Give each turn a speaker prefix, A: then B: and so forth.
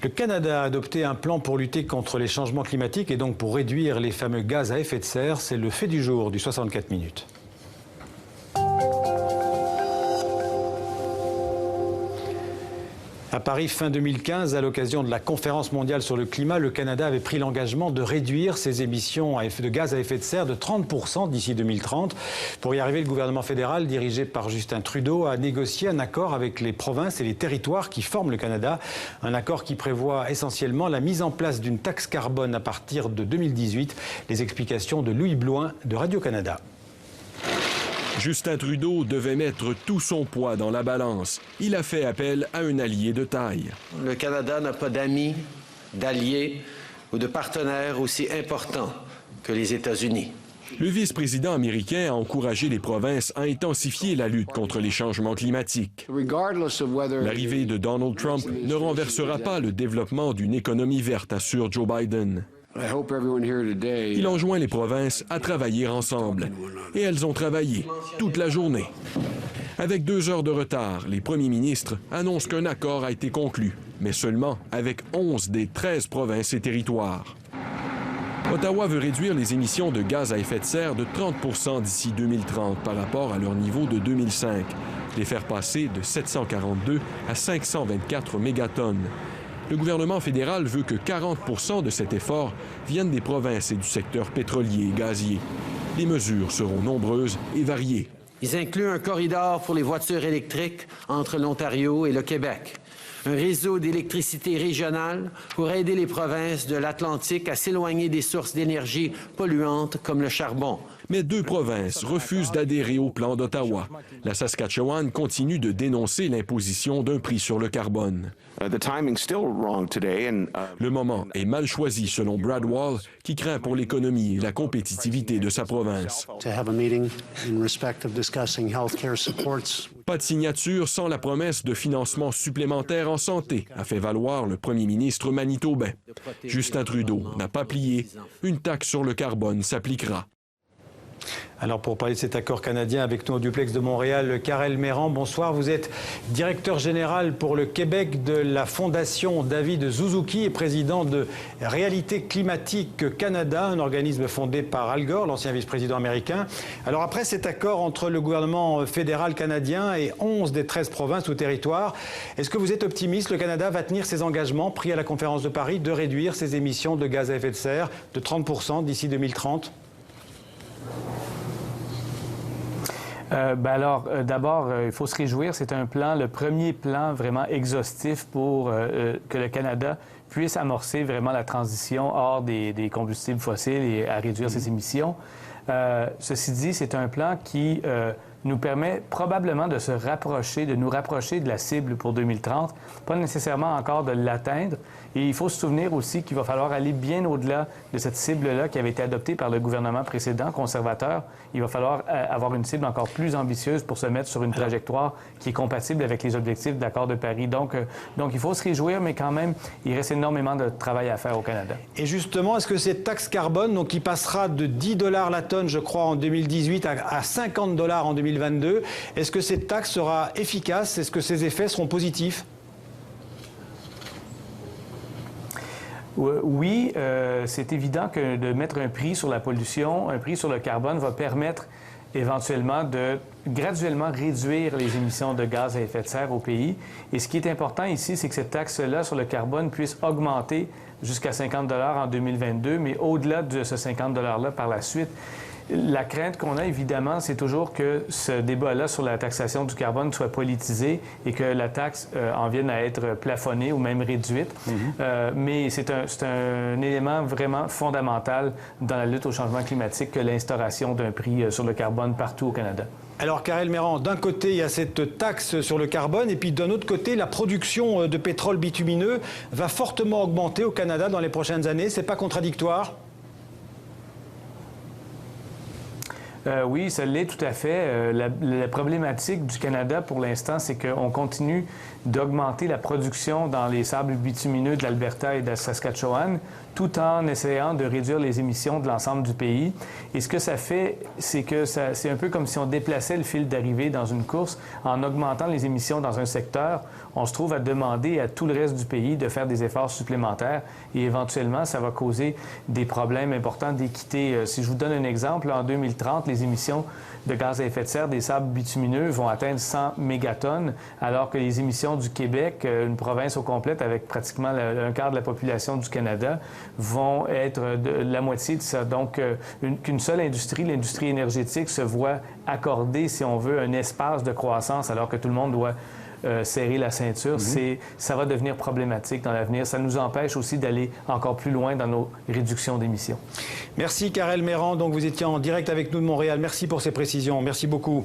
A: Le Canada a adopté un plan pour lutter contre les changements climatiques et donc pour réduire les fameux gaz à effet de serre. C'est le fait du jour du 64 minutes. À Paris, fin 2015, à l'occasion de la conférence mondiale sur le climat, le Canada avait pris l'engagement de réduire ses émissions de gaz à effet de serre de 30% d'ici 2030. Pour y arriver, le gouvernement fédéral, dirigé par Justin Trudeau, a négocié un accord avec les provinces et les territoires qui forment le Canada. Un accord qui prévoit essentiellement la mise en place d'une taxe carbone à partir de 2018. Les explications de Louis Blouin de Radio-Canada.
B: Justin Trudeau devait mettre tout son poids dans la balance. Il a fait appel à un allié de taille.
C: Le Canada n'a pas d'amis, d'alliés ou de partenaires aussi importants que les États-Unis.
B: Le vice-président américain a encouragé les provinces à intensifier la lutte contre les changements climatiques. L'arrivée de Donald Trump ne renversera pas le développement d'une économie verte, assure Joe Biden. Il enjoint les provinces à travailler ensemble. Et elles ont travaillé toute la journée. Avec 2 heures de retard, les premiers ministres annoncent qu'un accord a été conclu, mais seulement avec 11 des 13 provinces et territoires. Ottawa veut réduire les émissions de gaz à effet de serre de 30% d'ici 2030 par rapport à leur niveau de 2005, les faire passer de 742 à 524 mégatonnes. Le gouvernement fédéral veut que 40% de cet effort vienne des provinces et du secteur pétrolier et gazier. Les mesures seront nombreuses et variées.
C: Ils incluent un corridor pour les voitures électriques entre l'Ontario et le Québec, un réseau d'électricité régionale pour aider les provinces de l'Atlantique à s'éloigner des sources d'énergie polluantes comme le charbon.
B: Mais 2 provinces refusent d'adhérer au plan d'Ottawa. La Saskatchewan continue de dénoncer l'imposition d'un prix sur le carbone. Le moment est mal choisi selon Brad Wall, qui craint pour l'économie et la compétitivité de sa province. Pas de signature sans la promesse de financement supplémentaire en santé, a fait valoir le premier ministre manitobain. Justin Trudeau n'a pas plié. Une taxe sur le carbone s'appliquera.
A: Alors pour parler de cet accord canadien, avec nous au duplex de Montréal, Karel Méran, bonsoir. Vous êtes directeur général pour le Québec de la Fondation David Suzuki et président de Réalité Climatique Canada, un organisme fondé par Al Gore, l'ancien vice-président américain. Alors après cet accord entre le gouvernement fédéral canadien et 11 des 13 provinces ou territoires, est-ce que vous êtes optimiste? Le Canada va tenir ses engagements pris à la conférence de Paris de réduire ses émissions de gaz à effet de serre de 30% d'ici 2030?
D: D'abord, il faut se réjouir. C'est un plan, le premier plan vraiment exhaustif pour que le Canada puisse amorcer vraiment la transition hors des combustibles fossiles et à réduire ses émissions. Ceci dit, c'est un plan qui nous permet probablement de nous rapprocher de la cible pour 2030, pas nécessairement encore de l'atteindre. Et il faut se souvenir aussi qu'il va falloir aller bien au-delà de cette cible-là qui avait été adoptée par le gouvernement précédent, conservateur. Il va falloir avoir une cible encore plus ambitieuse pour se mettre sur une trajectoire qui est compatible avec les objectifs de l'accord de Paris. Donc, il faut se réjouir, mais quand même, il reste énormément de travail à faire au Canada.
A: Et justement, est-ce que cette taxe carbone, donc qui passera de 10 $ la tonne, je crois, en 2018 à 50 $ en 2022, est-ce que cette taxe sera efficace? Est-ce que ses effets seront positifs?
D: Oui, c'est évident que de mettre un prix sur la pollution, un prix sur le carbone va permettre éventuellement de graduellement réduire les émissions de gaz à effet de serre au pays. Et ce qui est important ici, c'est que cette taxe-là sur le carbone puisse augmenter jusqu'à 50 $ en 2022, mais au-delà de ce 50 $ par la suite. La crainte qu'on a, évidemment, c'est toujours que ce débat-là sur la taxation du carbone soit politisé et que la taxe en vienne à être plafonnée ou même réduite. Mais c'est un élément vraiment fondamental dans la lutte au changement climatique que l'instauration d'un prix sur le carbone partout au Canada.
A: Alors, Karel Méran, d'un côté, il y a cette taxe sur le carbone et puis d'un autre côté, la production de pétrole bitumineux va fortement augmenter au Canada dans les prochaines années. C'est pas contradictoire?
D: Oui, ça l'est tout à fait. La problématique du Canada pour l'instant, c'est qu'on continue d'augmenter la production dans les sables bitumineux de l'Alberta et de la Saskatchewan, tout en essayant de réduire les émissions de l'ensemble du pays. Et ce que ça fait, c'est que c'est un peu comme si on déplaçait le fil d'arrivée dans une course. En augmentant les émissions dans un secteur, on se trouve à demander à tout le reste du pays de faire des efforts supplémentaires et éventuellement, ça va causer des problèmes importants d'équité. Si je vous donne un exemple, en 2030, les émissions de gaz à effet de serre des sables bitumineux vont atteindre 100 mégatonnes, alors que les émissions du Québec, une province au complet avec pratiquement un quart de la population du Canada, vont être de la moitié de ça. Donc, qu'une seule industrie, l'industrie énergétique, se voit accorder, si on veut, un espace de croissance alors que tout le monde doit serrer la ceinture, ça va devenir problématique dans l'avenir. Ça nous empêche aussi d'aller encore plus loin dans nos réductions d'émissions.
A: Merci Karel Méran. Donc vous étiez en direct avec nous de Montréal. Merci pour ces précisions. Merci beaucoup.